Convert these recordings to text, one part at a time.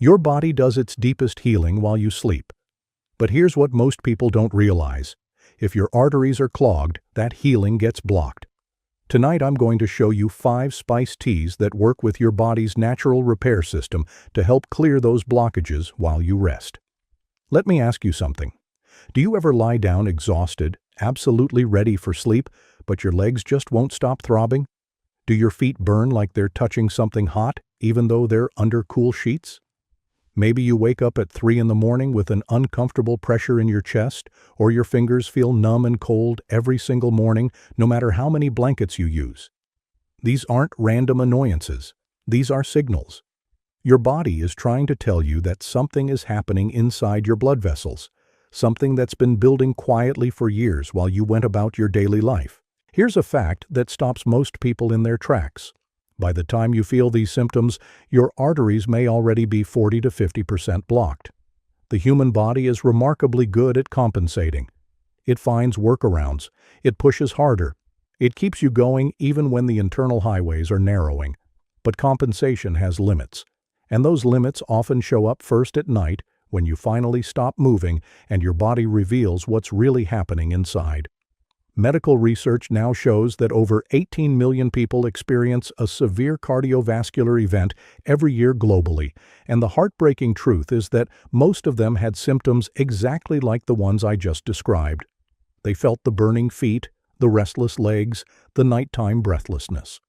Your body does its deepest healing while you sleep. But here's what most people don't realize. If your arteries are clogged, that healing gets blocked. Tonight I'm going to show you 5 spice teas that work with your body's natural repair system to help clear those blockages while you rest. Let me ask you something. Do you ever lie down exhausted, absolutely ready for sleep, but your legs just won't stop throbbing? Do your feet burn like they're touching something hot, even though they're under cool sheets? Maybe you wake up at 3 in the morning with an uncomfortable pressure in your chest, or your fingers feel numb and cold every single morning, no matter how many blankets you use. These aren't random annoyances. These are signals. Your body is trying to tell you that something is happening inside your blood vessels, something that's been building quietly for years while you went about your daily life. Here's a fact that stops most people in their tracks. By the time you feel these symptoms, your arteries may already be 40 to 50% blocked. The human body is remarkably good at compensating. It finds workarounds. It pushes harder. It keeps you going even when the internal highways are narrowing. But compensation has limits. And those limits often show up first at night when you finally stop moving and your body reveals what's really happening inside. Medical research now shows that over 18 million people experience a severe cardiovascular event every year globally, and the heartbreaking truth is that most of them had symptoms exactly like the ones I just described. They felt the burning feet, the restless legs, the nighttime breathlessness.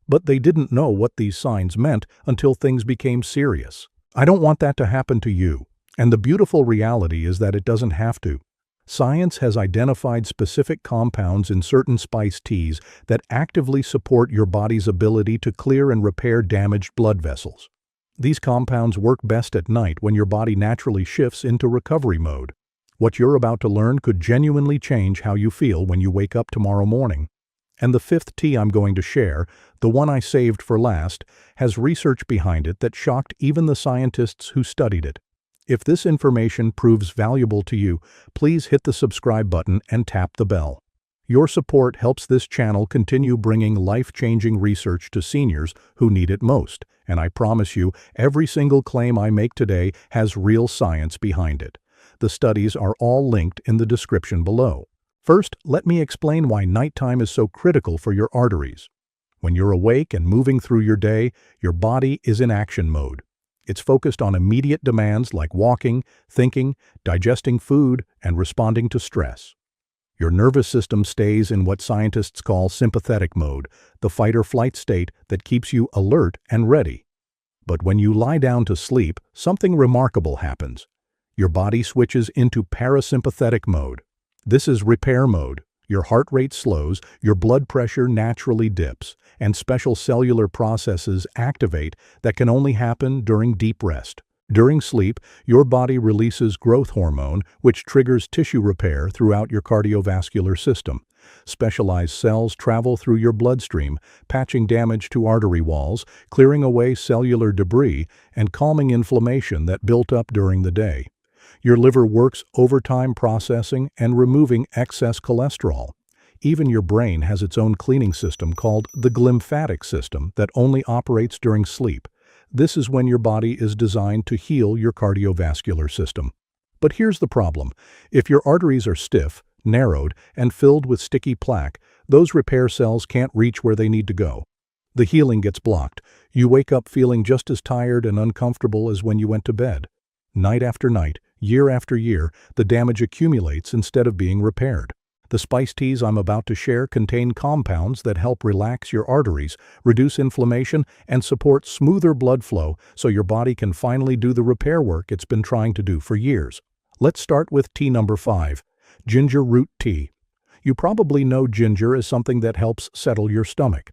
But they didn't know what these signs meant until things became serious. I don't want that to happen to you, and the beautiful reality is that it doesn't have to. Science has identified specific compounds in certain spice teas that actively support your body's ability to clear and repair damaged blood vessels. These compounds work best at night when your body naturally shifts into recovery mode. What you're about to learn could genuinely change how you feel when you wake up tomorrow morning. And the 5th tea I'm going to share, the one I saved for last, has research behind it that shocked even the scientists who studied it. If this information proves valuable to you, please hit the subscribe button and tap the bell. Your support helps this channel continue bringing life-changing research to seniors who need it most, and I promise you, every single claim I make today has real science behind it. The studies are all linked in the description below. First, let me explain why nighttime is so critical for your arteries. When you're awake and moving through your day, your body is in action mode. It's focused on immediate demands like walking, thinking, digesting food, and responding to stress. Your nervous system stays in what scientists call sympathetic mode, the fight-or-flight state that keeps you alert and ready. But when you lie down to sleep, something remarkable happens. Your body switches into parasympathetic mode. This is repair mode. Your heart rate slows, your blood pressure naturally dips, and special cellular processes activate that can only happen during deep rest. During sleep, your body releases growth hormone, which triggers tissue repair throughout your cardiovascular system. Specialized cells travel through your bloodstream, patching damage to artery walls, clearing away cellular debris, and calming inflammation that built up during the day. Your liver works overtime processing and removing excess cholesterol. Even your brain has its own cleaning system called the glymphatic system that only operates during sleep. This is when your body is designed to heal your cardiovascular system. But here's the problem. If your arteries are stiff, narrowed, and filled with sticky plaque, those repair cells can't reach where they need to go. The healing gets blocked. You wake up feeling just as tired and uncomfortable as when you went to bed. Night after night, year after year, the damage accumulates instead of being repaired. The spice teas I'm about to share contain compounds that help relax your arteries, reduce inflammation, and support smoother blood flow so your body can finally do the repair work it's been trying to do for years. Let's start with tea number 5, ginger root tea. You probably know ginger as something that helps settle your stomach.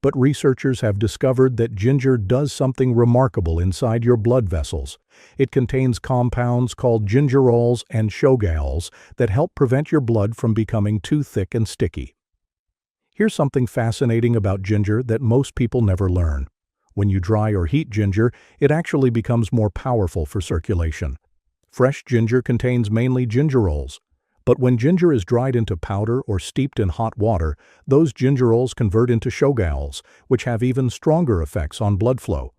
But researchers have discovered that ginger does something remarkable inside your blood vessels. It contains compounds called gingerols and shogaols that help prevent your blood from becoming too thick and sticky. Here's something fascinating about ginger that most people never learn. When you dry or heat ginger, it actually becomes more powerful for circulation. Fresh ginger contains mainly gingerols. But when ginger is dried into powder or steeped in hot water, those gingerols convert into shogaols, which have even stronger effects on blood flow.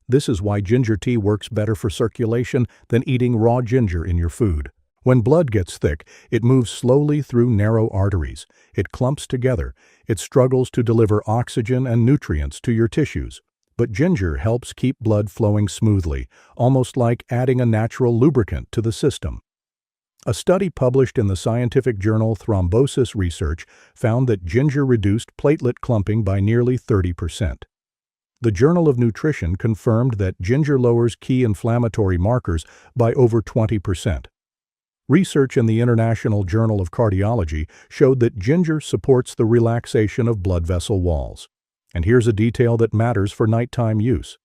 This is why ginger tea works better for circulation than eating raw ginger in your food. When blood gets thick, it moves slowly through narrow arteries. It clumps together. It struggles to deliver oxygen and nutrients to your tissues. But ginger helps keep blood flowing smoothly, almost like adding a natural lubricant to the system. A study published in the scientific journal Thrombosis Research found that ginger reduced platelet clumping by nearly 30%. The Journal of Nutrition confirmed that ginger lowers key inflammatory markers by over 20%. Research in the International Journal of Cardiology showed that ginger supports the relaxation of blood vessel walls. And here's a detail that matters for nighttime use.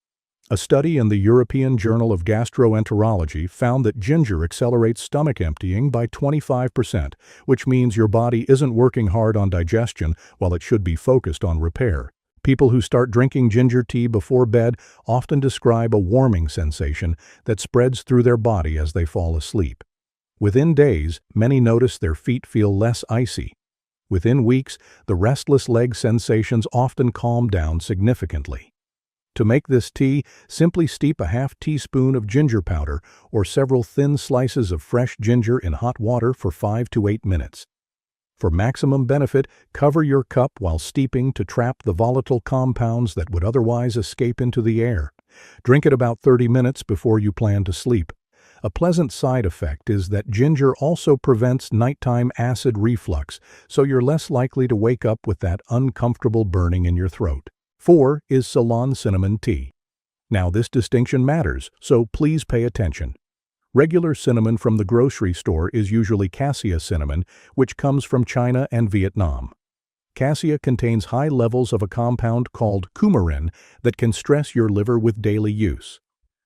A study in the European Journal of Gastroenterology found that ginger accelerates stomach emptying by 25%, which means your body isn't working hard on digestion while it should be focused on repair. People who start drinking ginger tea before bed often describe a warming sensation that spreads through their body as they fall asleep. Within days, many notice their feet feel less icy. Within weeks, the restless leg sensations often calm down significantly. To make this tea, simply steep a half teaspoon of ginger powder or several thin slices of fresh ginger in hot water for 5 to 8 minutes. For maximum benefit, cover your cup while steeping to trap the volatile compounds that would otherwise escape into the air. Drink it about 30 minutes before you plan to sleep. A pleasant side effect is that ginger also prevents nighttime acid reflux, so you're less likely to wake up with that uncomfortable burning in your throat. 4 is Ceylon cinnamon tea. Now this distinction matters, so please pay attention. Regular cinnamon from the grocery store is usually cassia cinnamon, which comes from China and Vietnam. Cassia contains high levels of a compound called coumarin that can stress your liver with daily use.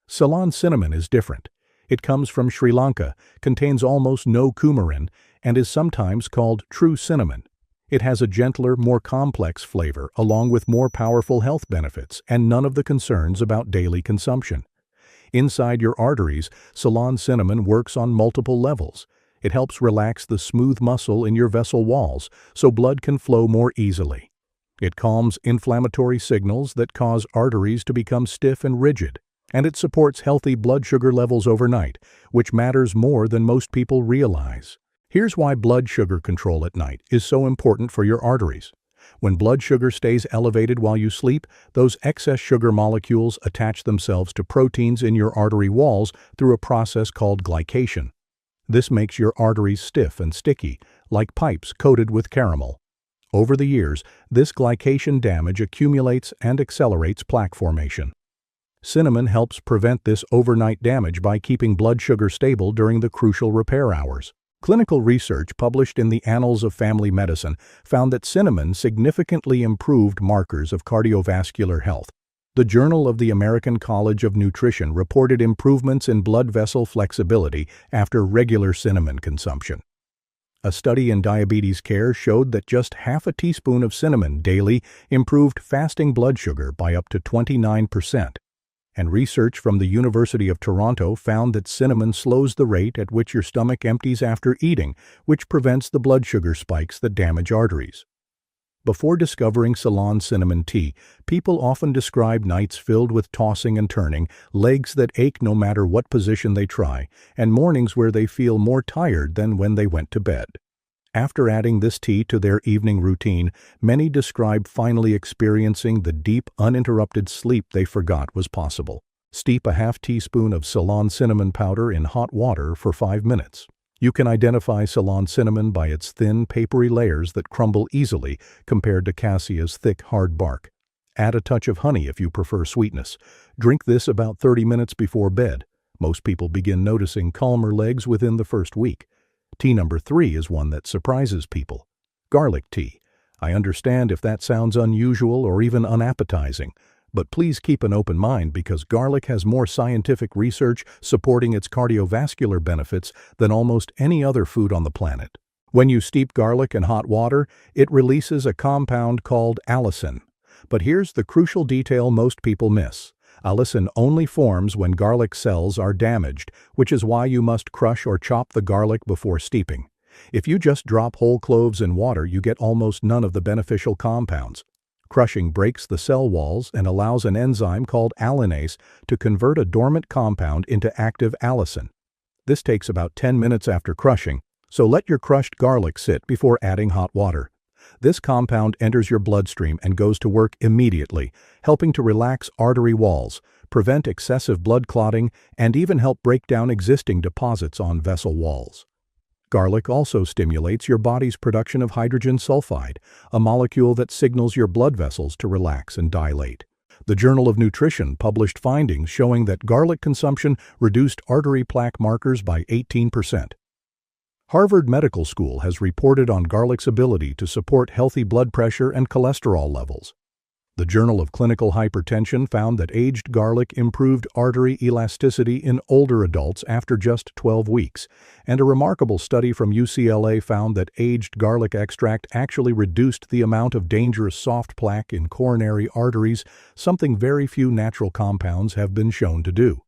Ceylon cinnamon is different. It comes from Sri Lanka, contains almost no coumarin, and is sometimes called true cinnamon. It has a gentler, more complex flavor, along with more powerful health benefits and none of the concerns about daily consumption. Inside your arteries, Ceylon cinnamon works on multiple levels. It helps relax the smooth muscle in your vessel walls so blood can flow more easily. It calms inflammatory signals that cause arteries to become stiff and rigid. And it supports healthy blood sugar levels overnight, which matters more than most people realize. Here's why blood sugar control at night is so important for your arteries. When blood sugar stays elevated while you sleep, those excess sugar molecules attach themselves to proteins in your artery walls through a process called glycation. This makes your arteries stiff and sticky, like pipes coated with caramel. Over the years, this glycation damage accumulates and accelerates plaque formation. Cinnamon helps prevent this overnight damage by keeping blood sugar stable during the crucial repair hours. Clinical research published in the Annals of Family Medicine found that cinnamon significantly improved markers of cardiovascular health. The Journal of the American College of Nutrition reported improvements in blood vessel flexibility after regular cinnamon consumption. A study in diabetes care showed that just half a teaspoon of cinnamon daily improved fasting blood sugar by up to 29%. And research from the University of Toronto found that cinnamon slows the rate at which your stomach empties after eating, which prevents the blood sugar spikes that damage arteries. Before discovering Ceylon cinnamon tea, people often describe nights filled with tossing and turning, legs that ache no matter what position they try, and mornings where they feel more tired than when they went to bed. After adding this tea to their evening routine, many describe finally experiencing the deep, uninterrupted sleep they forgot was possible. Steep a half teaspoon of Ceylon cinnamon powder in hot water for 5 minutes. You can identify Ceylon cinnamon by its thin, papery layers that crumble easily compared to cassia's thick, hard bark. Add a touch of honey if you prefer sweetness. Drink this about 30 minutes before bed. Most people begin noticing calmer legs within the first week. Tea number 3 is one that surprises people. Garlic tea. I understand if that sounds unusual or even unappetizing, but please keep an open mind because garlic has more scientific research supporting its cardiovascular benefits than almost any other food on the planet. When you steep garlic in hot water, it releases a compound called allicin. But here's the crucial detail most people miss. Allicin only forms when garlic cells are damaged, which is why you must crush or chop the garlic before steeping. If you just drop whole cloves in water, you get almost none of the beneficial compounds. Crushing breaks the cell walls and allows an enzyme called allinase to convert a dormant compound into active allicin. This takes about 10 minutes after crushing, so let your crushed garlic sit before adding hot water. This compound enters your bloodstream and goes to work immediately, helping to relax artery walls, prevent excessive blood clotting, and even help break down existing deposits on vessel walls. Garlic also stimulates your body's production of hydrogen sulfide, a molecule that signals your blood vessels to relax and dilate. The Journal of Nutrition published findings showing that garlic consumption reduced artery plaque markers by 18%. Harvard Medical School has reported on garlic's ability to support healthy blood pressure and cholesterol levels. The Journal of Clinical Hypertension found that aged garlic improved artery elasticity in older adults after just 12 weeks, and a remarkable study from UCLA found that aged garlic extract actually reduced the amount of dangerous soft plaque in coronary arteries, something very few natural compounds have been shown to do.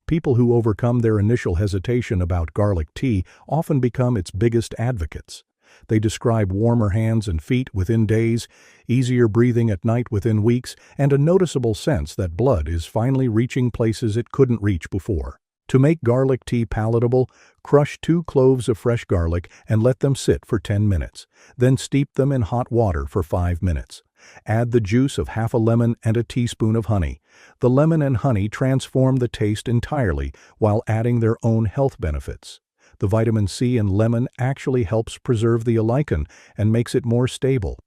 People who overcome their initial hesitation about garlic tea often become its biggest advocates. They describe warmer hands and feet within days, easier breathing at night within weeks, and a noticeable sense that blood is finally reaching places it couldn't reach before. To make garlic tea palatable, crush 2 cloves of fresh garlic and let them sit for 10 minutes. Then steep them in hot water for 5 minutes. Add the juice of half a lemon and a teaspoon of honey. The lemon and honey transform the taste entirely while adding their own health benefits. The vitamin C in lemon actually helps preserve the alicin and makes it more stable.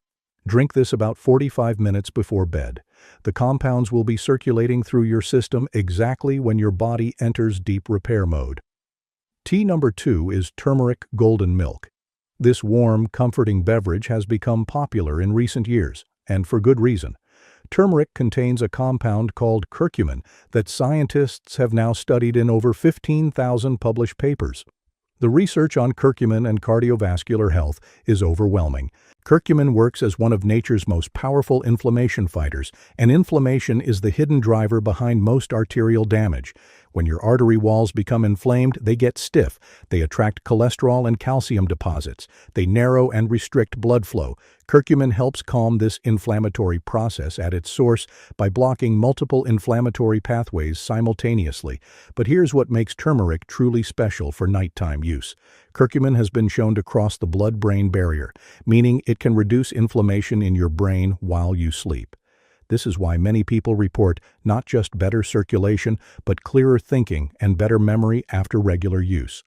Drink this about 45 minutes before bed. The compounds will be circulating through your system exactly when your body enters deep repair mode. Tea number 2 is turmeric golden milk. This warm, comforting beverage has become popular in recent years, and for good reason. Turmeric contains a compound called curcumin that scientists have now studied in over 15,000 published papers. The research on curcumin and cardiovascular health is overwhelming. Curcumin works as one of nature's most powerful inflammation fighters, and inflammation is the hidden driver behind most arterial damage. When your artery walls become inflamed, they get stiff. They attract cholesterol and calcium deposits. They narrow and restrict blood flow. Curcumin helps calm this inflammatory process at its source by blocking multiple inflammatory pathways simultaneously. But here's what makes turmeric truly special for nighttime use. Curcumin has been shown to cross the blood-brain barrier, meaning it can reduce inflammation in your brain while you sleep. This is why many people report not just better circulation, but clearer thinking and better memory after regular use.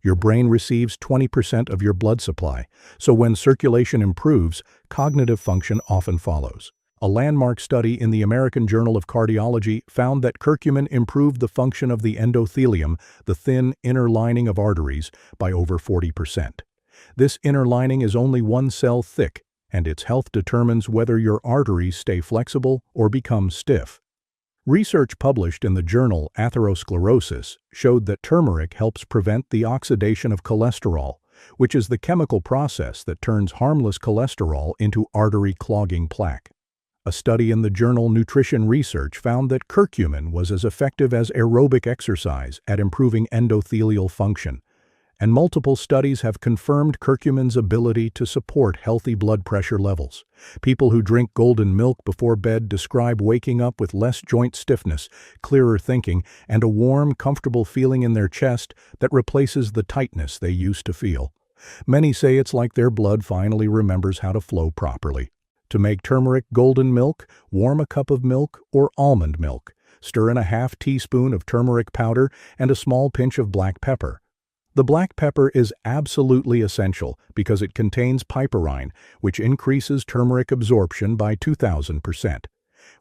Your brain receives 20% of your blood supply, so when circulation improves, cognitive function often follows. A landmark study in the American Journal of Cardiology found that curcumin improved the function of the endothelium, the thin inner lining of arteries, by over 40%. This inner lining is only 1 cell thick, and its health determines whether your arteries stay flexible or become stiff. Research published in the journal Atherosclerosis showed that turmeric helps prevent the oxidation of cholesterol, which is the chemical process that turns harmless cholesterol into artery-clogging plaque. A study in the journal Nutrition Research found that curcumin was as effective as aerobic exercise at improving endothelial function, and multiple studies have confirmed curcumin's ability to support healthy blood pressure levels. People who drink golden milk before bed describe waking up with less joint stiffness, clearer thinking, and a warm, comfortable feeling in their chest that replaces the tightness they used to feel. Many say it's like their blood finally remembers how to flow properly. To make turmeric golden milk, warm a cup of milk or almond milk. Stir in a half teaspoon of turmeric powder and a small pinch of black pepper. The black pepper is absolutely essential because it contains piperine, which increases turmeric absorption by 2,000%.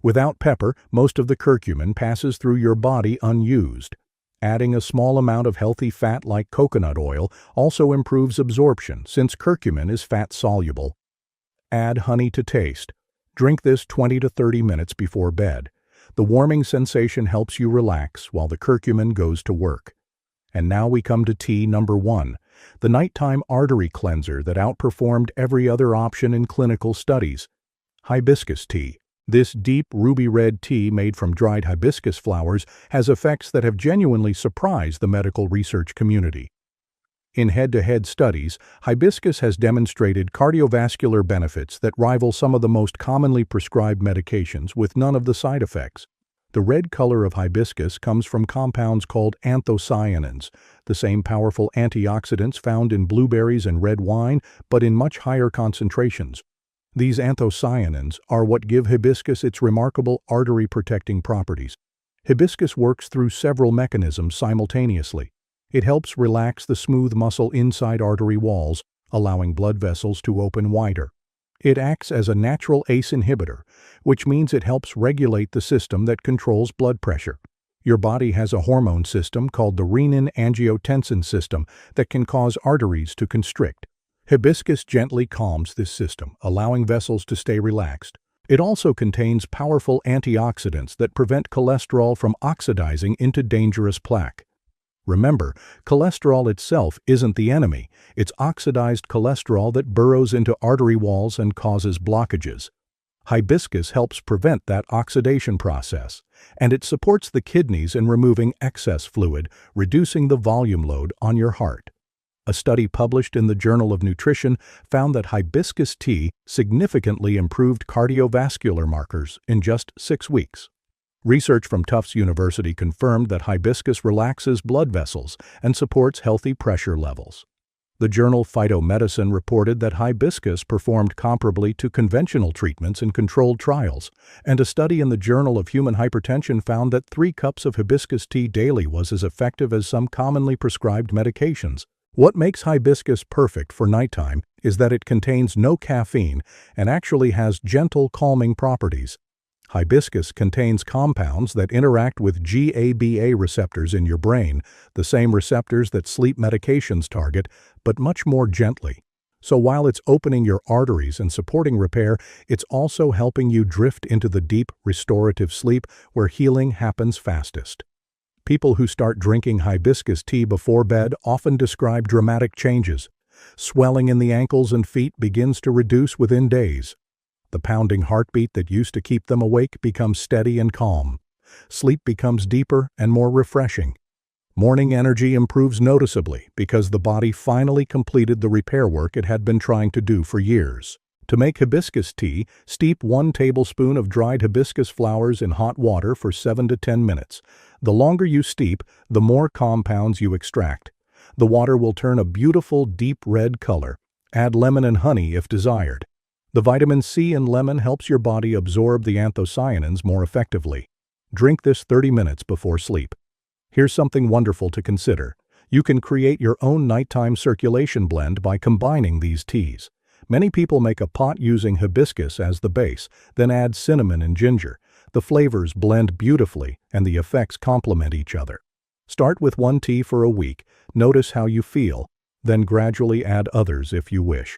Without pepper, most of the curcumin passes through your body unused. Adding a small amount of healthy fat like coconut oil also improves absorption since curcumin is fat-soluble. Add honey to taste. Drink this 20 to 30 minutes before bed. The warming sensation helps you relax while the curcumin goes to work. And now we come to tea number 1, the nighttime artery cleanser that outperformed every other option in clinical studies. Hibiscus tea. This deep ruby red tea made from dried hibiscus flowers has effects that have genuinely surprised the medical research community. In head-to-head studies, hibiscus has demonstrated cardiovascular benefits that rival some of the most commonly prescribed medications with none of the side effects. The red color of hibiscus comes from compounds called anthocyanins, the same powerful antioxidants found in blueberries and red wine, but in much higher concentrations. These anthocyanins are what give hibiscus its remarkable artery-protecting properties. Hibiscus works through several mechanisms simultaneously. It helps relax the smooth muscle inside artery walls, allowing blood vessels to open wider. It acts as a natural ACE inhibitor, which means it helps regulate the system that controls blood pressure. Your body has a hormone system called the renin-angiotensin system that can cause arteries to constrict. Hibiscus gently calms this system, allowing vessels to stay relaxed. It also contains powerful antioxidants that prevent cholesterol from oxidizing into dangerous plaque. Remember, cholesterol itself isn't the enemy. It's oxidized cholesterol that burrows into artery walls and causes blockages. Hibiscus helps prevent that oxidation process, and it supports the kidneys in removing excess fluid, reducing the volume load on your heart. A study published in the Journal of Nutrition found that hibiscus tea significantly improved cardiovascular markers in just 6 weeks. Research from Tufts University confirmed that hibiscus relaxes blood vessels and supports healthy pressure levels. The journal Phytomedicine reported that hibiscus performed comparably to conventional treatments in controlled trials, and a study in the Journal of Human Hypertension found that 3 cups of hibiscus tea daily was as effective as some commonly prescribed medications. What makes hibiscus perfect for nighttime is that it contains no caffeine and actually has gentle calming properties. Hibiscus contains compounds that interact with GABA receptors in your brain, the same receptors that sleep medications target, but much more gently. So while it's opening your arteries and supporting repair, it's also helping you drift into the deep, restorative sleep where healing happens fastest. People who start drinking hibiscus tea before bed often describe dramatic changes. Swelling in the ankles and feet begins to reduce within days. The pounding heartbeat that used to keep them awake becomes steady and calm. Sleep becomes deeper and more refreshing. Morning energy improves noticeably because the body finally completed the repair work it had been trying to do for years. To make hibiscus tea, steep 1 tablespoon of dried hibiscus flowers in hot water for 7 to 10 minutes. The longer you steep, the more compounds you extract. The water will turn a beautiful deep red color. Add lemon and honey if desired. The vitamin C in lemon helps your body absorb the anthocyanins more effectively. Drink this 30 minutes before sleep. Here's something wonderful to consider. You can create your own nighttime circulation blend by combining these teas. Many people make a pot using hibiscus as the base, then add cinnamon and ginger. The flavors blend beautifully and the effects complement each other. Start with 1 tea for a week, notice how you feel, then gradually add others if you wish.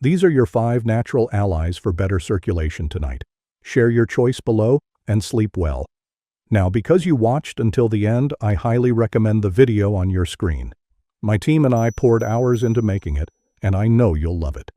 These are your 5 natural allies for better circulation tonight. Share your choice below and sleep well. Now, because you watched until the end, I highly recommend the video on your screen. My team and I poured hours into making it, and I know you'll love it.